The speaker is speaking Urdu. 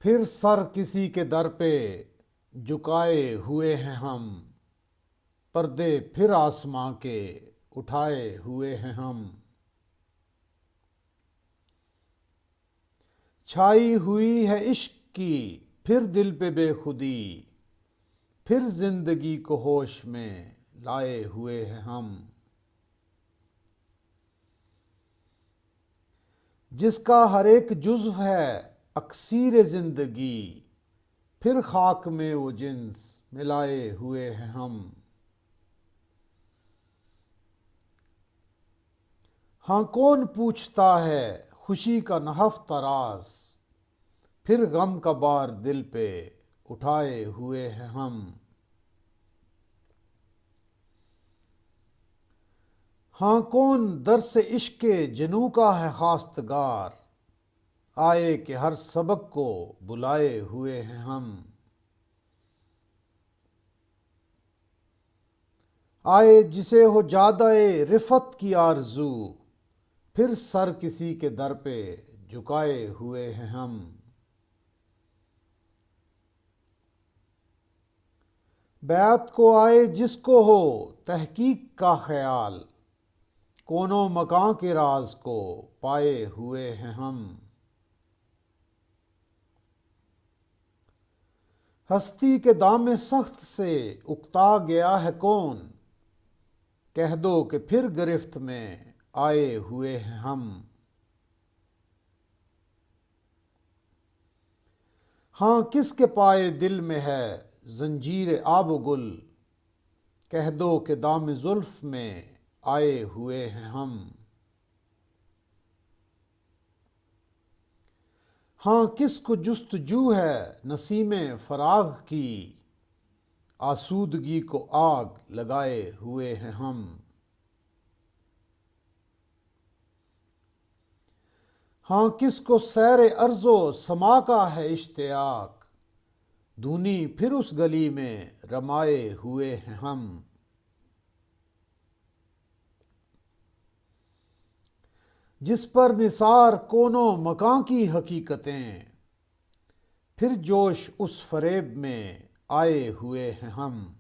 پھر سر کسی کے در پہ جھکائے ہوئے ہیں ہم، پردے پھر آسماں کے اٹھائے ہوئے ہیں ہم۔ چھائی ہوئی ہے عشق کی پھر دل پہ بے خودی، پھر زندگی کو ہوش میں لائے ہوئے ہیں ہم۔ جس کا ہر ایک جزو ہے اکسیر زندگی، پھر خاک میں وہ جنس ملائے ہوئے ہیں ہم۔ ہاں کون پوچھتا ہے خوشی کا نہفتہ راز، پھر غم کا بار دل پہ اٹھائے ہوئے ہیں ہم۔ ہاں کون درس عشق جنوں کا ہے خواستگار، آئے کہ ہر سبق کو بلائے ہوئے ہیں ہم۔ آئے جسے ہو جادہ رفت کی آرزو، پھر سر کسی کے در پہ جھکائے ہوئے ہیں ہم۔ بیعت کو آئے جس کو ہو تحقیق کا خیال، کونوں مکاں کے راز کو پائے ہوئے ہیں ہم۔ ہستی کے دام سخت سے اکتا گیا ہے کون، کہہ دو کہ پھر گرفت میں آئے ہوئے ہیں ہم۔ ہاں کس کے پائے دل میں ہے زنجیر آب و گل، کہہ دو کہ دام زلف میں آئے ہوئے ہیں ہم۔ ہاں کس کو جستجو ہے نسیم فراغ کی، آسودگی کو آگ لگائے ہوئے ہیں ہم۔ ہاں کس کو سیر ارض و سما کا ہے اشتیاق، دھونی پھر اس گلی میں رمائے ہوئے ہیں ہم۔ جس پر نثار کونوں مکاں کی حقیقتیں، پھر جوش اس فریب میں آئے ہوئے ہیں ہم۔